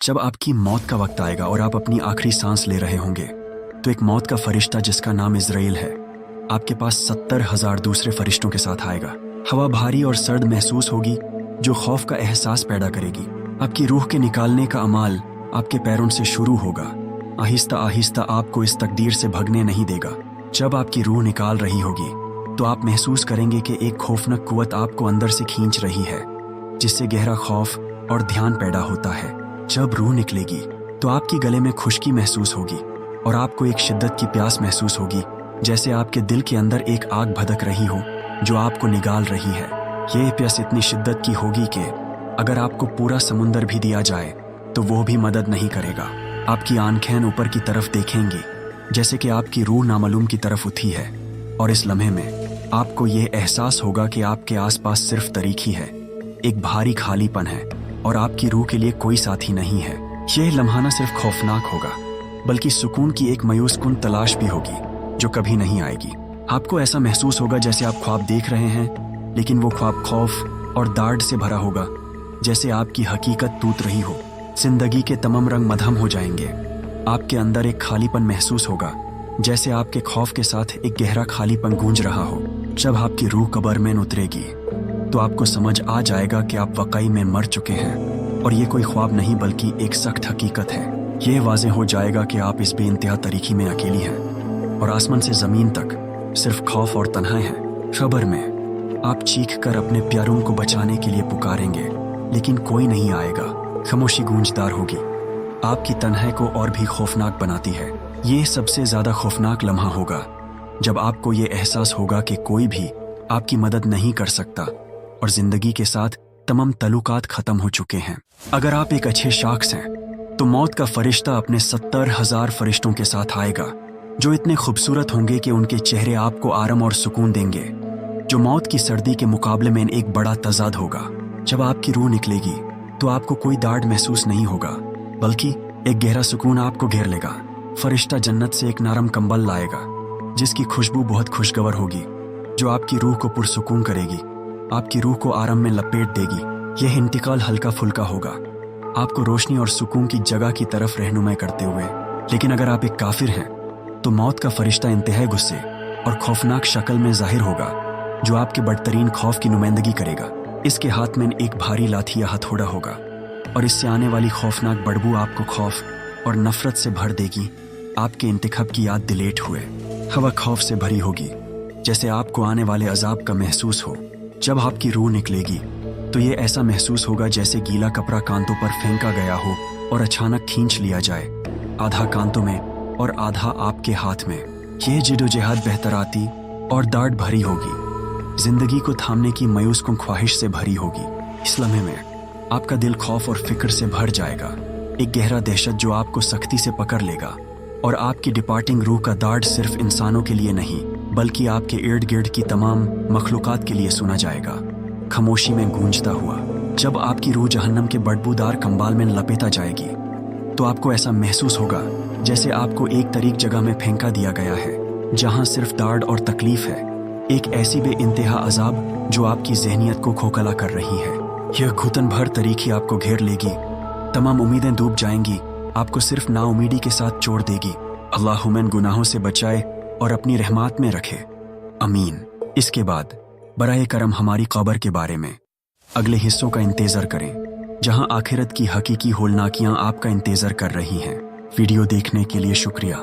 जब आपकी मौत का वक्त आएगा और आप अपनी आखिरी सांस ले रहे होंगे तो एक मौत का फरिश्ता जिसका नाम इज़राइल है आपके पास 70,000 दूसरे फरिश्तों के साथ आएगा। हवा भारी और सर्द महसूस होगी जो खौफ का एहसास पैदा करेगी। आपकी रूह के निकालने का अमाल आपके पैरों से शुरू होगा। आहिस्ता आहिस्ता आपको इस तकदीर से भगने नहीं देगा। जब आपकी रूह निकाल रही होगी तो आप महसूस करेंगे कि एक खौफनाक कुव्वत आपको अंदर से खींच रही है, जिससे गहरा खौफ और ध्यान पैदा होता है। जब रूह निकलेगी तो आपकी गले में खुश्की महसूस होगी और आपको एक शिद्दत की प्यास महसूस होगी, जैसे आपके दिल के अंदर एक आग भड़क रही हो जो आपको निगाल रही है। ये प्यास इतनी शिद्दत की होगी कि अगर आपको पूरा समुंदर भी दिया जाए तो वो भी मदद नहीं करेगा। आपकी आंखें ऊपर की तरफ देखेंगी जैसे कि आपकी रूह नामालूम की तरफ उठी है, और इस लम्हे में आपको ये एहसास होगा कि आपके आसपास सिर्फ तारीकी ही है, एक भारी खालीपन है और आपकी रूह के लिए कोई साथी नहीं है। यह लम्हा न सिर्फ खौफनाक होगा बल्कि सुकून की एक मायूस कुन तलाश भी होगी जो कभी नहीं आएगी। आपको ऐसा महसूस होगा जैसे आप ख्वाब देख रहे हैं, लेकिन वो ख्वाब खौफ और दार्ड से भरा होगा, जैसे आपकी हकीकत टूट रही हो। जिंदगी के तमाम रंग मधम हो जाएंगे। आपके अंदर एक खालीपन महसूस होगा, जैसे आपके खौफ के साथ एक गहरा खालीपन गूंज रहा हो। जब आपकी रूह कब्र में उतरेगी तो आपको समझ आ जाएगा कि आप वाकई में मर चुके हैं और ये कोई ख्वाब नहीं बल्कि एक सख्त हकीकत है। ये वाज़ेह हो जाएगा कि आप इस बेइंतहा तारीकी में अकेली हैं और आसमान से ज़मीन तक सिर्फ खौफ और तन्हाई है। खबर में आप चीख कर अपने प्यारों को बचाने के लिए पुकारेंगे, लेकिन कोई नहीं आएगा। खामोशी गूंजदार होगी, आपकी तन्हाई को और भी खौफनाक बनाती है। ये सबसे ज़्यादा खौफनाक लम्हा होगा जब आपको ये एहसास होगा कि कोई भी आपकी मदद नहीं कर सकता और ज़िंदगी के साथ तमाम तल्लुकात ख़त्म हो चुके हैं। अगर आप एक अच्छे शख्स हैं तो मौत का फरिश्ता अपने 70,000 फरिश्तों के साथ आएगा जो इतने खूबसूरत होंगे कि उनके चेहरे आपको आराम और सुकून देंगे, जो मौत की सर्दी के मुकाबले में एक बड़ा तजाद होगा। जब आपकी रूह निकलेगी तो आपको कोई दाढ़ महसूस नहीं होगा, बल्कि एक गहरा सुकून आपको घेर लेगा। फरिश्ता जन्नत से एक नरम कंबल लाएगा जिसकी खुशबू बहुत खुशगवार होगी, जो आपकी रूह को पुरसुकून करेगी, आपकी रूह को आराम में लपेट देगी। यह इंतकाल हल्का फुल्का होगा, आपको रोशनी और सुकून की जगह की तरफ रहनुमाई करते हुए। लेकिन अगर आप एक काफिर हैं तो मौत का फरिश्ता इंतहाई गुस्से और खौफनाक शक्ल में जाहिर होगा, जो आपके बदतरीन खौफ की नुमाइंदगी करेगा। इसके हाथ में एक भारी लाठी या हथौड़ा होगा और इससे आने वाली खौफनाक बदबू आपको खौफ और नफरत से भर देगी। आपके इंतखाब की याद डिलीट हुए। हवा खौफ से भरी होगी, जैसे आपको आने वाले अजाब का महसूस हो। जब आपकी रूह निकलेगी तो ये ऐसा महसूस होगा जैसे गीला कपड़ा कांतों पर फेंका गया हो और अचानक खींच लिया जाए, आधा कांतों में और आधा आपके हाथ में। यह जिदोजहद बेहतराती और दाढ़ भरी होगी, जिंदगी को थामने की मायूस कुन ख्वाहिश से भरी होगी। इस लम्हे में आपका दिल खौफ और फिक्र से भर जाएगा, एक गहरा दहशत जो आपको सख्ती से पकड़ लेगा। और आपकी डिपार्टिंग रूह का दाढ़ सिर्फ इंसानों के लिए नहीं बल्कि आपके इर्द गिर्द की तमाम मखलूकात के लिए सुना जाएगा, खामोशी में गूंजता हुआ। जब आपकी रूह जहन्नम के बदबूदार कंबाल में लपेटा जाएगी तो आपको ऐसा महसूस होगा जैसे आपको एक तरीक जगह में फेंका दिया गया है जहां सिर्फ दाढ़ और तकलीफ है, एक ऐसी बेइंतहा अजाब जो आपकी ज़हनियत को खोखला कर रही है। यह घुटन भर तरीकी आपको घेर लेगी, तमाम उम्मीदें डूब जाएंगी, आपको सिर्फ नाउमीदी के साथ छोड़ देगी। अल्लाह हमें गुनाहों से बचाए और अपनी रहमत में रखे, अमीन। इसके बाद बराए करम हमारी कब्र के बारे में अगले हिस्सों का इंतज़ार करें, जहां आखिरत की हकीकी होलनाकियां आपका इंतज़ार कर रही हैं। वीडियो देखने के लिए शुक्रिया।